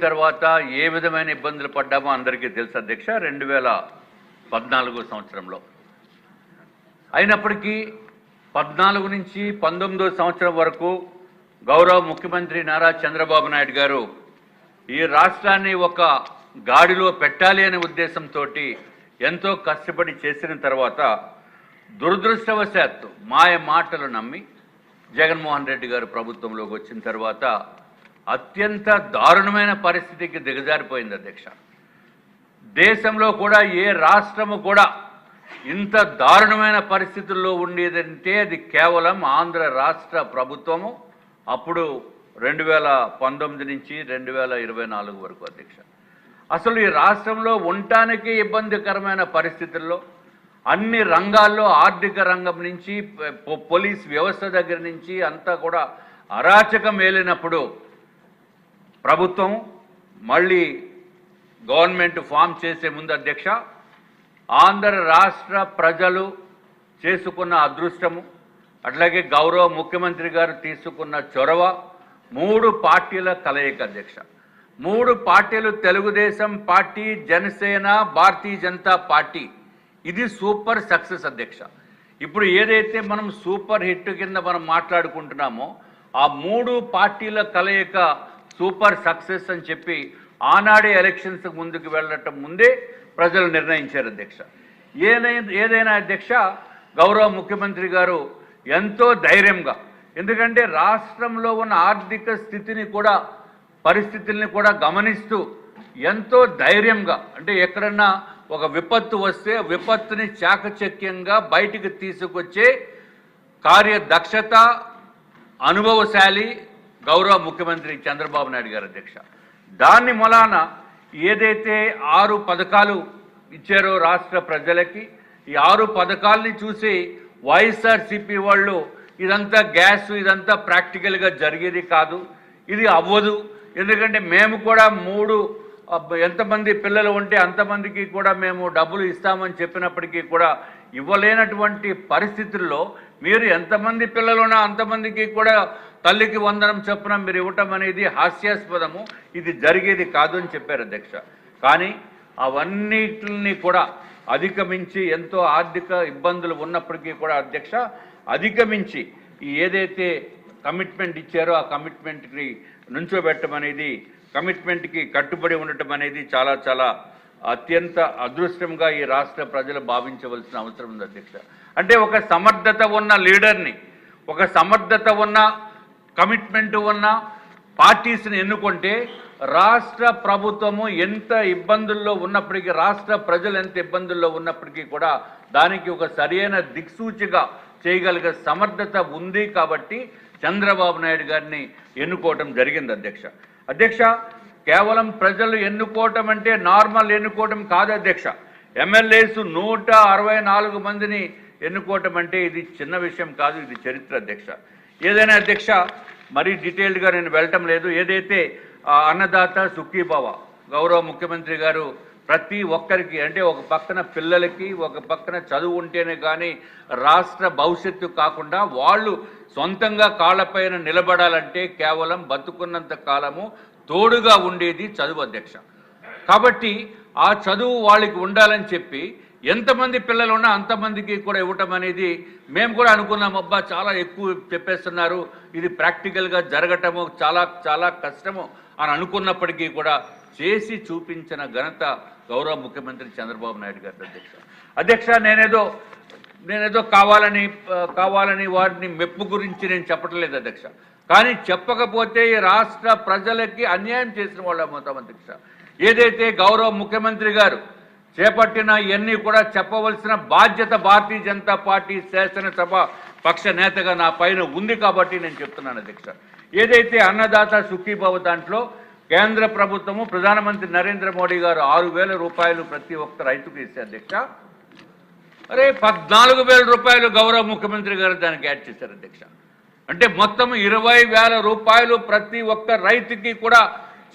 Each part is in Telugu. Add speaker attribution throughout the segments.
Speaker 1: తర్వాత ఏ విధమైన ఇబ్బందులు పడ్డామో అందరికీ తెలుసు అధ్యక్ష. 2014 సంవత్సరంలో అయినప్పటికీ 14 నుంచి 19 సంవత్సరం వరకు గౌరవ ముఖ్యమంత్రి నారా చంద్రబాబు నాయుడు గారు ఈ రాష్ట్రాన్ని ఒక గాడిలో పెట్టాలి అనే ఉద్దేశంతో ఎంతో కష్టపడి చేసిన తర్వాత దురదృష్టవశాత్తు మాయ మాటలు నమ్మి జగన్మోహన్ రెడ్డి గారు ప్రభుత్వంలోకి వచ్చిన తర్వాత అత్యంత దారుణమైన పరిస్థితికి దిగజారిపోయింది అధ్యక్ష. దేశంలో కూడా ఏ రాష్ట్రము కూడా ఇంత దారుణమైన పరిస్థితుల్లో ఉండేదంటే అది కేవలం ఆంధ్ర రాష్ట్ర ప్రభుత్వము అప్పుడు 2019 నుంచి 2024 వరకు అధ్యక్ష. అసలు ఈ రాష్ట్రంలో ఉండటానికి ఇబ్బందికరమైన పరిస్థితుల్లో అన్ని రంగాల్లో ఆర్థిక రంగం నుంచి పోలీస్ వ్యవస్థ దగ్గర నుంచి అంతా కూడా అరాచకం ఏలినప్పుడు ప్రభుత్వం మళ్ళీ గవర్నమెంట్ ఫామ్ చేసే ముందు అధ్యక్ష ఆంధ్ర రాష్ట్ర ప్రజలు చేసుకున్న అదృష్టము అట్లాగే గౌరవ ముఖ్యమంత్రి గారు తీసుకున్న చొరవ 3 పార్టీల కలయిక అధ్యక్ష. 3 పార్టీలు తెలుగుదేశం పార్టీ, జనసేన, భారతీయ జనతా పార్టీ. ఇది సూపర్ సక్సెస్ అధ్యక్ష. ఇప్పుడు ఏదైతే మనం సూపర్ హిట్ కింద మనం మాట్లాడుకుంటున్నామో ఆ 3 పార్టీల కలయిక సూపర్ సక్సెస్ అని చెప్పి ఆనాడే ఎలక్షన్స్ ముందుకు వెళ్ళటం ముందే ప్రజలు నిర్ణయించారు అధ్యక్ష. ఏదైనా అధ్యక్ష గౌరవ ముఖ్యమంత్రి గారు ఎంతో ధైర్యంగా, ఎందుకంటే రాష్ట్రంలో ఉన్న ఆర్థిక స్థితిని కూడా పరిస్థితుల్ని కూడా గమనిస్తూ ఎంతో ధైర్యంగా, అంటే ఎక్కడన్నా ఒక విపత్తు వస్తే విపత్తుని చాకచక్యంగా బయటికి తీసుకొచ్చే కార్యదక్షత, అనుభవశాలి గౌరవ ముఖ్యమంత్రి చంద్రబాబు నాయుడు గారు అధ్యక్ష. దాన్ని మొలాన ఏదైతే 6 పథకాలు ఇచ్చారో రాష్ట్ర ప్రజలకి, ఈ 6 పథకాలని చూసి వైఎస్ఆర్సీపీ వాళ్ళు ఇదంతా గ్యాస్, ఇదంతా ప్రాక్టికల్గా జరిగేది కాదు, ఇది అవ్వదు, ఎందుకంటే మేము కూడా 3 ఎంతమంది పిల్లలు ఉంటే అంతమందికి కూడా మేము డబ్బులు ఇస్తామని చెప్పినప్పటికీ కూడా ఇవ్వలేనటువంటి పరిస్థితుల్లో మీరు ఎంతమంది పిల్లలున్నా అంతమందికి కూడా తల్లికి వందనం చొప్పున మీరు ఇవ్వటం అనేది హాస్యాస్పదము, ఇది జరిగేది కాదు అని చెప్పారు అధ్యక్ష. కానీ అవన్నిటిని కూడా అధిగమించి ఎంతో ఆర్థిక ఇబ్బందులు ఉన్నప్పటికీ కూడా అధ్యక్ష అధిగమించి ఏదైతే కమిట్మెంట్ ఇచ్చారో ఆ కమిట్మెంట్కి నుంచోబెట్టడం అనేది, కమిట్మెంట్కి కట్టుబడి ఉండటం అనేది చాలా చాలా అత్యంత అదృష్టంగా ఈ రాష్ట్ర ప్రజలు భావించవలసిన అవసరం ఉంది అధ్యక్ష. అంటే ఒక సమర్థత ఉన్న లీడర్ని, ఒక సమర్థత ఉన్న కమిట్మెంట్ ఉన్న పార్టీస్ని ఎన్నుకుంటే రాష్ట్ర ప్రభుత్వము ఎంత ఇబ్బందుల్లో ఉన్నప్పటికీ, రాష్ట్ర ప్రజలు ఎంత ఇబ్బందుల్లో ఉన్నప్పటికీ కూడా దానికి ఒక సరైన దిక్సూచిగా చేయగలిగే సమర్థత ఉంది కాబట్టి చంద్రబాబు నాయుడు గారిని ఎన్నుకోవటం జరిగింది అధ్యక్ష. అధ్యక్ష, కేవలం ప్రజలు ఎన్నుకోవటం అంటే నార్మల్ ఎన్నుకోవటం కాదు అధ్యక్ష. ఎమ్మెల్యేస్ 164 మందిని ఎన్నుకోవటం అంటే ఇది చిన్న విషయం కాదు, ఇది చరిత్ర అధ్యక్ష. ఏదైనా అధ్యక్ష మరీ డీటెయిల్డ్గా నేను వెళ్ళటం లేదు. ఏదైతే అన్నదాత సుఖీభవ గౌరవ ముఖ్యమంత్రి గారు ప్రతి ఒక్కరికి, అంటే ఒక పక్కన పిల్లలకి, ఒక పక్కన చదువు ఉంటేనే కానీ రాష్ట్ర భవిష్యత్తు కాకుండా వాళ్ళు సొంతంగా కాళ్ళపైన నిలబడాలంటే కేవలం బతుకున్నంత కాలము తోడుగా ఉండేది చదువు అధ్యక్ష. కాబట్టి ఆ చదువు వాళ్ళకి ఉండాలని చెప్పి ఎంతమంది పిల్లలు ఉన్నా అంతమందికి కూడా ఇవ్వటం అనేది మేము కూడా అనుకున్నాం. అబ్బా చాలా ఎక్కువ చెప్పేస్తున్నారు, ఇది ప్రాక్టికల్గా జరగటము చాలా చాలా కష్టము అని అనుకున్నప్పటికీ కూడా చేసి చూపించిన ఘనత గౌరవ ముఖ్యమంత్రి చంద్రబాబు నాయుడు గారి అధ్యక్ష. అధ్యక్ష, నేనేదో కావాలని వారిని మెప్పు గురించి నేను చెప్పట్లేదు అధ్యక్ష. కానీ చెప్పకపోతే ఈ రాష్ట్ర ప్రజలకి అన్యాయం చేసిన వాళ్ళ మొత్తం అధ్యక్ష. ఏదైతే గౌరవ ముఖ్యమంత్రి గారు చేపట్టిన ఇవన్నీ కూడా చెప్పవలసిన బాధ్యత భారతీయ జనతా పార్టీ శాసనసభ పక్ష నేతగా నా పైన ఉంది కాబట్టి నేను చెప్తున్నాను అధ్యక్ష. ఏదైతే అన్నదాత సుఖీభవ దాంట్లో కేంద్ర ప్రభుత్వము ప్రధానమంత్రి నరేంద్ర మోడీ గారు 6,000 రూపాయలు ప్రతి ఒక్క రైతుకు ఇస్తే అధ్యక్ష, అరే 14,000 రూపాయలు గౌరవ ముఖ్యమంత్రి గారు దానికి యాడ్ చేశారు అధ్యక్ష. అంటే మొత్తం 20,000 రూపాయలు ప్రతి ఒక్క రైతుకి కూడా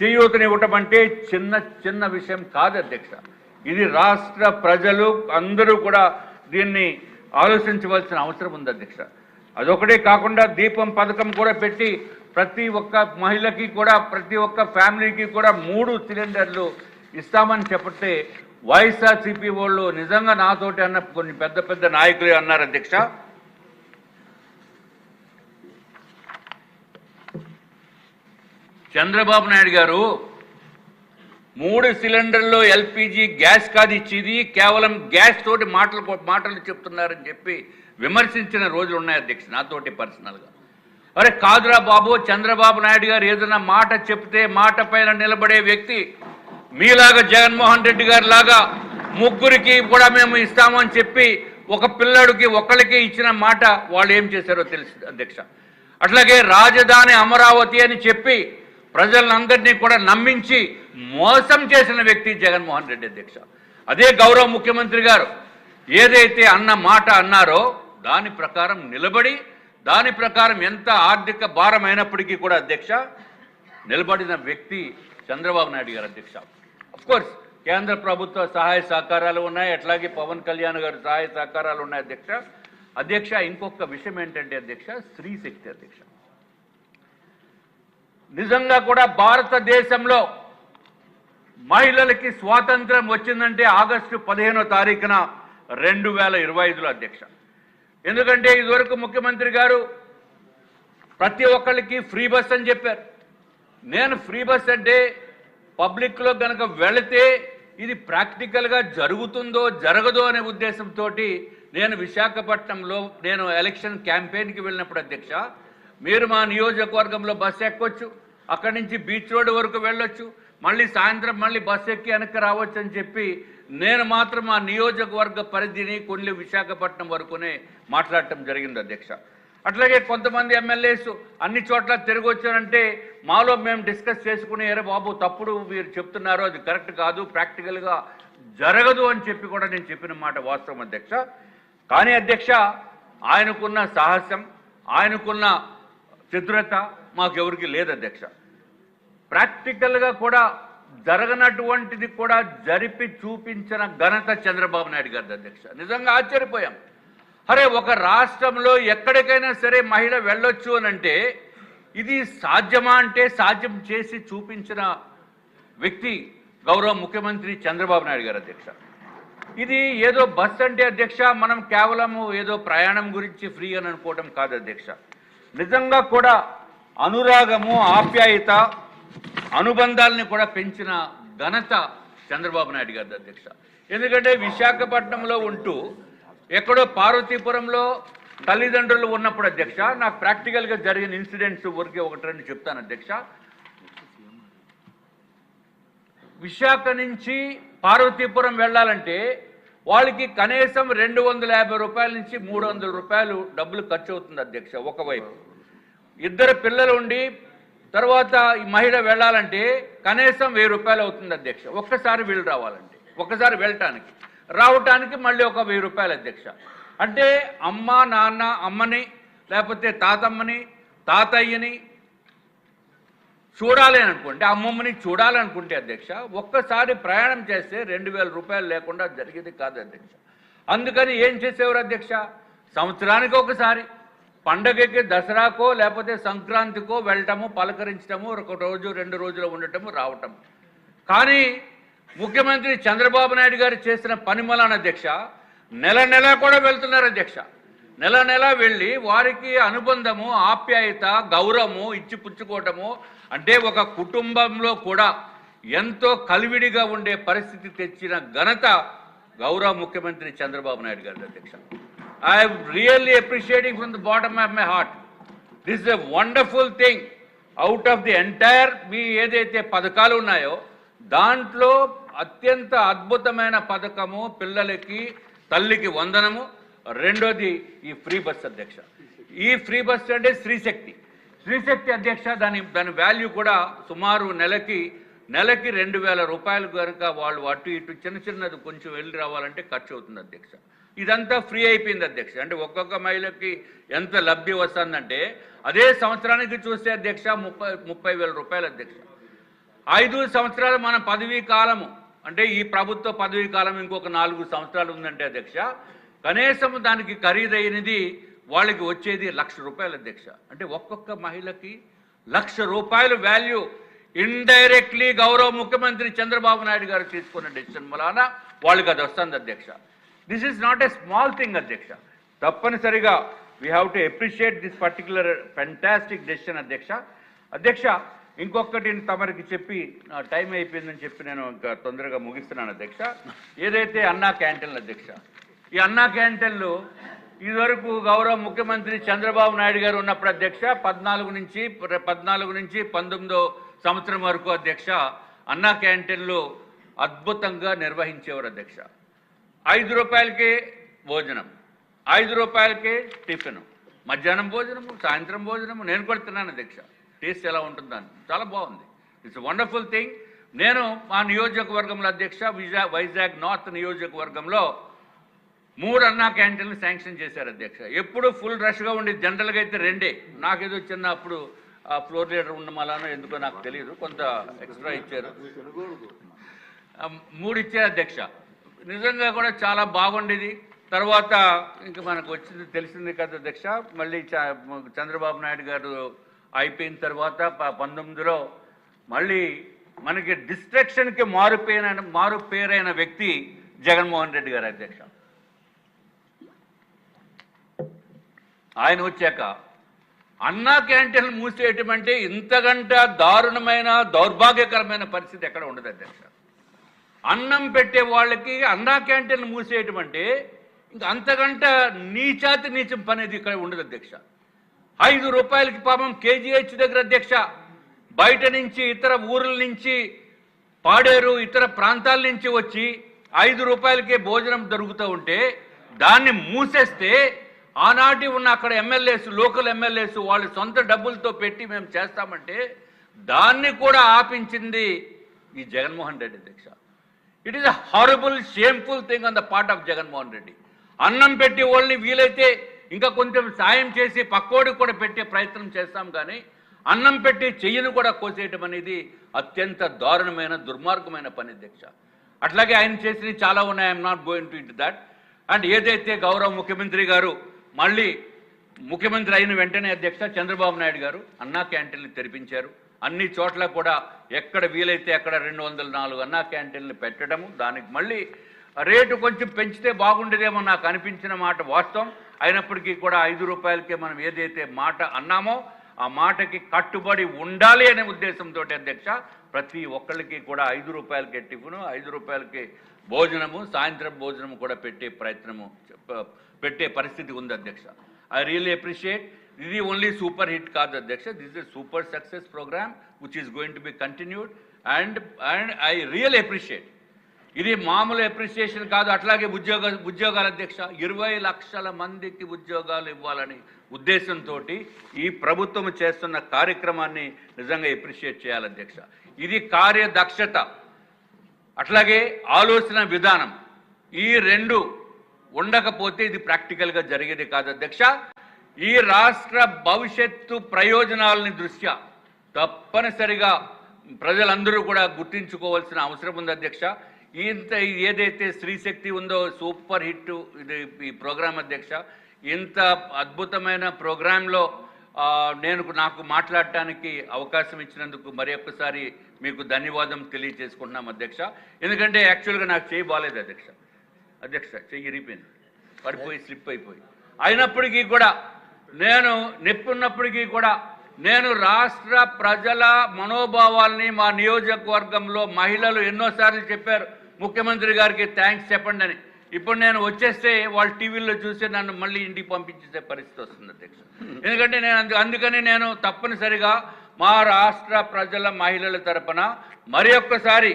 Speaker 1: చేయూతనివ్వటం అంటే చిన్న విషయం కాదు అధ్యక్ష. ఇది రాష్ట్ర ప్రజలు అందరూ కూడా దీన్ని ఆలోచించవలసిన అవసరం ఉంది అధ్యక్ష. అదొకటే కాకుండా దీపం పథకం కూడా పెట్టి ప్రతి ఒక్క మహిళకి కూడా ప్రతి ఒక్క ఫ్యామిలీకి కూడా 3 సిలిండర్లు ఇస్తామని చెప్పితే వైఎస్ఆర్సీపీ వాళ్ళు నిజంగా నాతోటి అన్న కొన్ని పెద్ద పెద్ద నాయకులు అన్నారు అధ్యక్ష, చంద్రబాబు నాయుడు గారు 3 సిలిండర్లు ఎల్పిజి గ్యాస్ కాదు ఇచ్చేది, కేవలం గ్యాస్ తోటి మాటలు చెప్తున్నారని చెప్పి విమర్శించిన రోజులు ఉన్నాయి అధ్యక్ష నాతోటి పర్సనల్గా. అరే కాదురా బాబు, చంద్రబాబు నాయుడు గారు ఏదైనా మాట చెప్తే మాట పైన నిలబడే వ్యక్తి. మీలాగా జగన్మోహన్ రెడ్డి గారి లాగా 3కి కూడా మేము ఇస్తామని చెప్పి ఒక పిల్లడికి ఒకళ్ళకి ఇచ్చిన మాట వాళ్ళు ఏం చేశారో తెలుసు అధ్యక్ష. అట్లాగే రాజధాని అమరావతి అని చెప్పి ప్రజలందరినీ కూడా నమ్మించి మోసం చేసిన వ్యక్తి జగన్మోహన్ రెడ్డి అధ్యక్ష. అదే గౌరవ ముఖ్యమంత్రి గారు ఏదైతే అన్న మాట అన్నారో దాని ప్రకారం నిలబడి, దాని ప్రకారం ఎంత ఆర్థిక భారం అయినప్పటికీ కూడా అధ్యక్ష నిలబడిన వ్యక్తి చంద్రబాబు నాయుడు గారు అధ్యక్ష. అఫ్కోర్స్ కేంద్ర ప్రభుత్వ సహాయ సహకారాలు ఉన్నాయి, అట్లాగే పవన్ కళ్యాణ్ గారి సహాయ సహకారాలు ఉన్నాయి అధ్యక్ష. అధ్యక్ష ఇంకొక విషయం ఏంటంటే అధ్యక్ష, స్త్రీ శక్తి అధ్యక్ష. నిజంగా కూడా భారతదేశంలో మహిళలకి స్వాతంత్రం వచ్చిందంటే ఆగస్టు 15వ తారీఖున 2025లో అధ్యక్ష. ఎందుకంటే ఇదివరకు ముఖ్యమంత్రి గారు ప్రతి ఒక్కరికి ఫ్రీ బస్ అని చెప్పారు. నేను ఫ్రీ బస్ అంటే పబ్లిక్లో కనుక వెళితే ఇది ప్రాక్టికల్గా జరుగుతుందో జరగదో అనే ఉద్దేశంతో నేను విశాఖపట్నంలో నేను ఎలక్షన్ క్యాంపెయిన్కి వెళ్ళినప్పుడు అధ్యక్ష, మీరు మా నియోజకవర్గంలో బస్సు ఎక్కొచ్చు, అక్కడి నుంచి బీచ్ రోడ్ వరకు వెళ్ళొచ్చు, మళ్ళీ సాయంత్రం మళ్ళీ బస్సు ఎక్కి వెనక్కి రావచ్చు అని చెప్పి నేను మాత్రం ఆ నియోజకవర్గ పరిధిని కొన్ని విశాఖపట్నం వరకునే మాట్లాడటం జరిగింది అధ్యక్ష. అట్లాగే కొంతమంది ఎమ్మెల్యేస్ అన్ని చోట్ల తిరిగి వచ్చారంటే మాలో మేము డిస్కస్ చేసుకుని ఎరే బాబు తప్పుడు మీరు చెప్తున్నారు, అది కరెక్ట్ కాదు, ప్రాక్టికల్గా జరగదు అని చెప్పి కూడా నేను చెప్పిన మాట వాస్తవం అధ్యక్ష. కానీ అధ్యక్ష ఆయనకున్న సాహసం, ఆయనకున్న చతురత మాకెవరికి లేదు అధ్యక్ష. ప్రాక్టికల్గా కూడా జరగనటువంటిది కూడా జరిపి చూపించిన ఘనత చంద్రబాబు నాయుడు గారి అధ్యక్ష. నిజంగా ఆశ్చర్యపోయాం. అరే ఒక రాష్ట్రంలో ఎక్కడికైనా సరే మహిళ వెళ్ళొచ్చు అని అంటే ఇది సాధ్యమా అంటే సాధ్యం చేసి చూపించిన వ్యక్తి గౌరవ ముఖ్యమంత్రి చంద్రబాబు నాయుడు గారు అధ్యక్ష. ఇది ఏదో బస్ అంటే అధ్యక్ష మనం కేవలం ఏదో ప్రయాణం గురించి ఫ్రీ అని అనుకోవడం కాదు అధ్యక్ష. నిజంగా కూడా అనురాగము, ఆప్యాయత, అనుబంధాలని కూడా పెంచిన ఘనత చంద్రబాబు నాయుడు గారి అధ్యక్ష. ఎందుకంటే విశాఖపట్నంలో ఉంటూ ఎక్కడో పార్వతీపురంలో తల్లిదండ్రులు ఉన్నప్పుడు అధ్యక్ష నాకు ప్రాక్టికల్గా జరిగిన ఇన్సిడెంట్స్ ఊరికే 1-2 చెప్తాను అధ్యక్ష. విశాఖ నుంచి పార్వతీపురం వెళ్ళాలంటే వాళ్ళకి కనీసం 250 రూపాయల నుంచి 300 రూపాయలు డబ్బులు ఖర్చు అవుతుంది అధ్యక్ష. ఒకవైపు 2 పిల్లలు ఉండి తర్వాత ఈ మహిళ వెళ్ళాలంటే కనీసం 1000 రూపాయలు అవుతుంది అధ్యక్ష. ఒక్కసారి వీళ్ళు రావాలంటే, ఒక్కసారి వెళ్ళటానికి రావటానికి మళ్ళీ ఒక 1000 రూపాయలు అధ్యక్ష. అంటే అమ్మ నాన్న, అమ్మని లేకపోతే తాతమ్మని తాతయ్యని చూడాలి అనుకుంటే, అమ్మమ్మని చూడాలనుకుంటే అధ్యక్ష ఒక్కసారి ప్రయాణం చేస్తే 2000 రూపాయలు లేకుండా జరిగేది కాదు అధ్యక్ష. అందుకని ఏం చేసేవారు అధ్యక్ష, సంవత్సరానికి ఒకసారి పండగకి దసరాకో లేకపోతే సంక్రాంతికో వెళ్ళటము, పలకరించటము, 1 రోజు 2 రోజులు ఉండటము, రావటము. కానీ ముఖ్యమంత్రి చంద్రబాబు నాయుడు గారు చేసిన పని వలన అధ్యక్ష నెల నెల కూడా వెళ్తున్నారు అధ్యక్ష. నెల నెల వెళ్ళి వారికి అనుబంధము, ఆప్యాయత, గౌరవము ఇచ్చి పుచ్చుకోవటము, అంటే ఒక కుటుంబంలో కూడా ఎంతో కలివిడిగా ఉండే పరిస్థితి తెచ్చిన ఘనత గౌరవ ముఖ్యమంత్రి చంద్రబాబు నాయుడు గారి అధ్యక్ష. I am really appreciating from the bottom of my heart. This is a wonderful thing. Out of the entire మీ ఏదైతే పథకాలు ఉన్నాయో దాంట్లో అత్యంత అద్భుతమైన పథకము పిల్లలకి తల్లికి వందనము, రెండోది ఈ ఫ్రీ బస్ అధ్యక్ష. ఈ ఫ్రీ బస్ అంటే శ్రీశక్తి అధ్యక్ష. దాని వాల్యూ కూడా సుమారు నెలకి 2000 రూపాయలు కనుక వాళ్ళు అటు ఇటు చిన్నది కొంచెం వెళ్ళి రావాలంటే ఖర్చు అవుతుంది అధ్యక్ష. ఇదంతా ఫ్రీ అయిపోయింది అధ్యక్ష. అంటే ఒక్కొక్క మహిళకి ఎంత లబ్ధి వస్తుందంటే అదే సంవత్సరానికి చూస్తే అధ్యక్ష 30,000 రూపాయలు అధ్యక్ష. 5 సంవత్సరాలు మన పదవీ కాలము అంటే ఈ ప్రభుత్వ పదవీ కాలం ఇంకొక 4 సంవత్సరాలు ఉందంటే అధ్యక్ష కనీసం దానికి ఖరీదైనది వాళ్ళకి వచ్చేది 1,00,000 రూపాయలు అధ్యక్ష. అంటే ఒక్కొక్క మహిళకి ₹1,00,000 వాల్యూ ఇండైరెక్ట్లీ గౌరవ ముఖ్యమంత్రి చంద్రబాబు నాయుడు గారు తీసుకున్న డెసిషన్ వలన వాళ్ళకి అది వస్తుంది అధ్యక్ష. This is not a small thing అధ్యక్ష. తప్పనిసరిగా we have to appreciate this particular fantastic decision అధ్యక్ష. అధ్యక్ష, ఇంకొకటి తమరికి చెప్పి టైం అయిపోయిందని చెప్పి నేను ఇంకా తొందరగా ముగిస్తున్నాను అధ్యక్ష. ఏదైతే అన్నా క్యాంటీన్లు అధ్యక్ష, ఈ అన్నా క్యాంటీన్లు ఇదివరకు గౌరవ ముఖ్యమంత్రి చంద్రబాబు నాయుడు గారు ఉన్నప్పుడు అధ్యక్ష 14 నుంచి 19 సంవత్సరం వరకు అధ్యక్ష అన్నా క్యాంటీన్లు అద్భుతంగా నిర్వహించేవారు అధ్యక్ష. ₹5కే భోజనం, ₹5కే టిఫిన్, మధ్యాహ్నం భోజనము, సాయంత్రం భోజనము. నేను కూడా తిన్నాను అధ్యక్ష. టేస్ట్ ఎలా ఉంటుందని చాలా బాగుంది. It's wonderful thing. నేను మా నియోజకవర్గంలో అధ్యక్ష వైజాగ్ నార్త్ నియోజకవర్గంలో 3 అన్నా క్యాంటీన్లు శాంక్షన్ చేశారు అధ్యక్ష. ఎప్పుడు ఫుల్ రష్గా ఉండి జనరల్గా అయితే 2. నాకేదో చిన్న అప్పుడు ఫ్లోర్ లీడర్ ఉండమలానో ఎందుకో నాకు తెలియదు, కొంత ఎక్స్ట్రా ఇచ్చారు. 3 ఇచ్చారు అధ్యక్ష. నిజంగా కూడా చాలా బాగుండేది. తర్వాత ఇంకా మనకు వచ్చింది తెలిసింది కదా అధ్యక్ష, మళ్ళీ చంద్రబాబు నాయుడు గారు అయిపోయిన తర్వాత 19లో మళ్ళీ మనకి డిస్ట్రక్షన్కి మారు పేరైన వ్యక్తి జగన్మోహన్ రెడ్డి గారు అధ్యక్ష. ఆయన వచ్చాక అన్నా క్యాంటీన్లు మూసేయటం అంటే ఇంతకంటే దారుణమైన దౌర్భాగ్యకరమైన పరిస్థితి ఎక్కడ ఉండదు అధ్యక్ష. అన్నం పెట్టే వాళ్ళకి అన్నా క్యాంటీన్లు మూసేయటం అంటే ఇంకా అంతకంటే నీచాతి నీచం పనేది ఇక్కడ ఉండదు అధ్యక్ష. ₹5కి పాపం కేజీహెచ్ దగ్గర అధ్యక్ష బయట నుంచి ఇతర ఊర్ల నుంచి పాడేరు ఇతర ప్రాంతాల నుంచి వచ్చి ₹5కే భోజనం దొరుకుతూ ఉంటే దాన్ని మూసేస్తే ఆనాటి ఉన్న అక్కడ ఎమ్మెల్యేస్, లోకల్ ఎమ్మెల్యేస్ వాళ్ళు సొంత డబ్బులతో పెట్టి మేము చేస్తామంటే దాన్ని కూడా ఆపించింది ఈ జగన్మోహన్ రెడ్డి అధ్యక్ష. It is a horrible shameful thing on the part of Jaganmohan Reddy. అన్నం పెట్టి వాళ్ళని వీలైతే ఇంకా కొంచెం సాయం చేసి పక్కోడికి కూడా పెట్టే ప్రయత్నం చేస్తాం, కానీ అన్నం పెట్టి చెయ్యను కూడా కోసేయటం అనేది అత్యంత దారుణమైన దుర్మార్గమైన పని అధ్యక్ష. అట్లాగే ఆయన చేసినవి చాలా ఉన్నాయి. I'm not going two into that. And ఏదైతే గౌరవ ముఖ్యమంత్రి గారు మళ్ళీ ముఖ్యమంత్రి అయిన వెంటనే అధ్యక్ష చంద్రబాబు నాయుడు గారు అన్నా క్యాంటీన్లు తెరిపించారు. అన్ని చోట్ల కూడా ఎక్కడ వీలైతే అక్కడ 204 అన్నా క్యాంటీన్లు పెట్టడము, దానికి మళ్ళీ రేటు కొంచెం పెంచితే బాగుండేదేమో నాకు అనిపించిన మాట వాస్తవం. అయినప్పటికీ కూడా ₹5కే మనం ఏదైతే మాట అన్నామో ఆ మాటకి కట్టుబడి ఉండాలి అనే ఉద్దేశంతో అధ్యక్ష ప్రతి ఒక్కళ్ళకి కూడా ₹5కే టిఫిను, ₹5కే భోజనము, సాయంత్రం భోజనము కూడా పెట్టే పరిస్థితి ఉంది అధ్యక్ష. I really appreciate. ఇది ఓన్లీ సూపర్ హిట్ కాదు అధ్యక్ష, this is super success program which is going to be continued and I really appreciate. ఇది మామూలు అప్రిషియేషన్ కాదు. అట్లాగే ఉద్యోగాలు అధ్యక్ష 20 లక్షల మందికి ఉద్యోగాలు ఇవ్వాలని ఉద్దేశంతో ఈ ప్రభుత్వం చేస్తున్న కార్యక్రమాన్ని నిజంగా అప్రిషియేట్ చేయాలి అధ్యక్ష. ఇది కార్యదక్షత, అట్లాగే ఆలోచన విధానం, ఈ 2 ఉండకపోతే ఇది ప్రాక్టికల్గా జరిగేది కాదు అధ్యక్ష. ఈ రాష్ట్ర భవిష్యత్తు ప్రయోజనాలని దృష్ట్యా తప్పనిసరిగా ప్రజలందరూ కూడా గుర్తించుకోవాల్సిన అవసరం ఉంది అధ్యక్ష. ఏదైతే స్త్రీశక్తి ఉందో సూపర్ హిట్ ఇది ఈ ప్రోగ్రాం అధ్యక్ష. ఇంత అద్భుతమైన ప్రోగ్రాంలో నాకు మాట్లాడటానికి అవకాశం ఇచ్చినందుకు మరి ఒక్కసారి మీకు ధన్యవాదం తెలియజేసుకుంటున్నాం అధ్యక్ష. ఎందుకంటే యాక్చువల్గా నాకు చేయి బాగాలేదు అధ్యక్ష, చెయ్యి ఇరిపోయింది, పడిపోయి స్లిప్ అయిపోయి. అయినప్పటికీ కూడా నొప్పి ఉన్నప్పటికీ కూడా నేను రాష్ట్ర ప్రజల మనోభావాల్ని మా నియోజకవర్గంలో మహిళలు ఎన్నోసార్లు చెప్పారు ముఖ్యమంత్రి గారికి థ్యాంక్స్ చెప్పండి అని. ఇప్పుడు నేను వచ్చేస్తే వాళ్ళు టీవీల్లో చూసి నన్ను మళ్ళీ ఇంటికి పంపించేసే పరిస్థితి వస్తుంది అధ్యక్ష. ఎందుకంటే అందుకని నేను తప్పనిసరిగా మా రాష్ట్ర ప్రజల మహిళల తరపున మరి ఒక్కసారి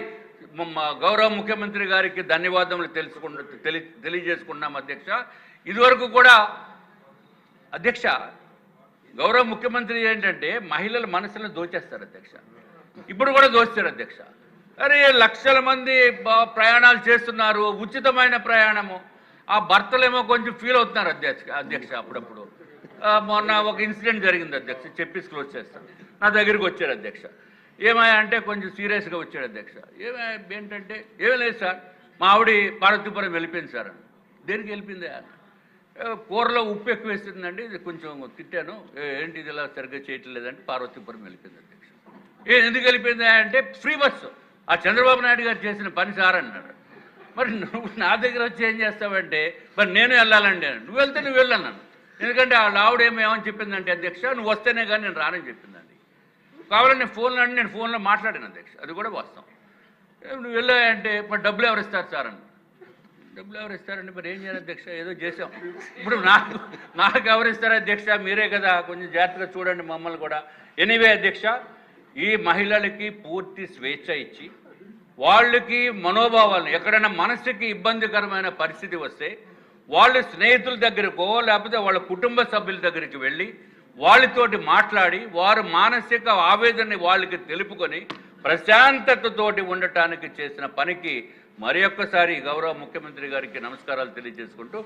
Speaker 1: గౌరవ ముఖ్యమంత్రి గారికి ధన్యవాదములు తెలియజేసుకున్నాం అధ్యక్ష. ఇదివరకు కూడా అధ్యక్ష గౌరవ ముఖ్యమంత్రి ఏంటంటే మహిళల మనసులను దోచేస్తారు అధ్యక్ష. ఇప్పుడు కూడా దోస్తారు అధ్యక్ష. అరే లక్షల మంది ప్రయాణాలు చేస్తున్నారు, ఉచితమైన ప్రయాణము. ఆ భర్తలేమో కొంచెం ఫీల్ అవుతున్నారు అధ్యక్ష. అప్పుడప్పుడు మొన్న ఒక ఇన్సిడెంట్ జరిగింది అధ్యక్ష, చెప్పేసి క్లోజ్ చేస్తాను. నా దగ్గరికి వచ్చారు అధ్యక్ష. ఏమయ్యా అంటే కొంచెం సీరియస్గా వచ్చాడు అధ్యక్ష. ఏంటంటే ఏమీ లేదు సార్, మా ఆవిడ పార్వతీపురం వెళ్ళిపోయింది సార్ అని. దేనికి వెళ్ళిపోయింది? కూరలో ఉప్పు ఎక్కువ వేస్తుందండి, ఇది కొంచెం తిట్టాను, ఏంటి ఇది ఇలా సరిగ్గా చేయట్లేదంటే పార్వతీపురం వెళ్ళిపోయింది అధ్యక్ష. ఎందుకు వెళ్ళిపోయింది అంటే ఫ్రీ బస్సు, ఆ చంద్రబాబు నాయుడు గారు చేసిన పని సార్ అన్నాడు. మరి నువ్వు నా దగ్గర వచ్చి ఏం చేస్తావంటే మరి నేను వెళ్ళాలండి అని. నువ్వు వెళ్తే నువ్వు వెళ్ళన్నాను, ఎందుకంటే వాళ్ళ ఆవిడ ఏమేమని చెప్పిందంటే అధ్యక్ష నువ్వు వస్తేనే కానీ నేను రానని చెప్పిందండి. కావాలని నేను ఫోన్లో మాట్లాడాను అధ్యక్ష, అది కూడా వాస్తవం. నువ్వు వెళ్ళాయంటే మరి డబ్బులు ఎవరు ఇస్తారు సార్ అని. డబ్బులు ఎవరు ఇస్తారండి, మరి ఏం చేయాలి అధ్యక్ష, ఏదో చేసాం. ఇప్పుడు నాకు ఎవరు ఇస్తారు అధ్యక్ష, మీరే కదా, కొంచెం జాగ్రత్తగా చూడండి మమ్మల్ని కూడా. ఎనీవే అధ్యక్ష, ఈ మహిళలకి పూర్తి స్వేచ్ఛ ఇచ్చి వాళ్ళకి మనోభావాలను ఎక్కడైనా మనసుకి ఇబ్బందికరమైన పరిస్థితి వస్తే వాళ్ళు స్నేహితుల దగ్గరకో లేకపోతే వాళ్ళ కుటుంబ సభ్యుల దగ్గరికి వెళ్ళి వాళ్ళతోటి మాట్లాడి వారు మానసిక ఆవేదనని వాళ్ళకి తెలుపుకొని ప్రశాంతతతోటి ఉండటానికి చేసిన పనికి మరి ఒక్కసారి గౌరవ ముఖ్యమంత్రి గారికి నమస్కారాలు తెలియజేసుకుంటూ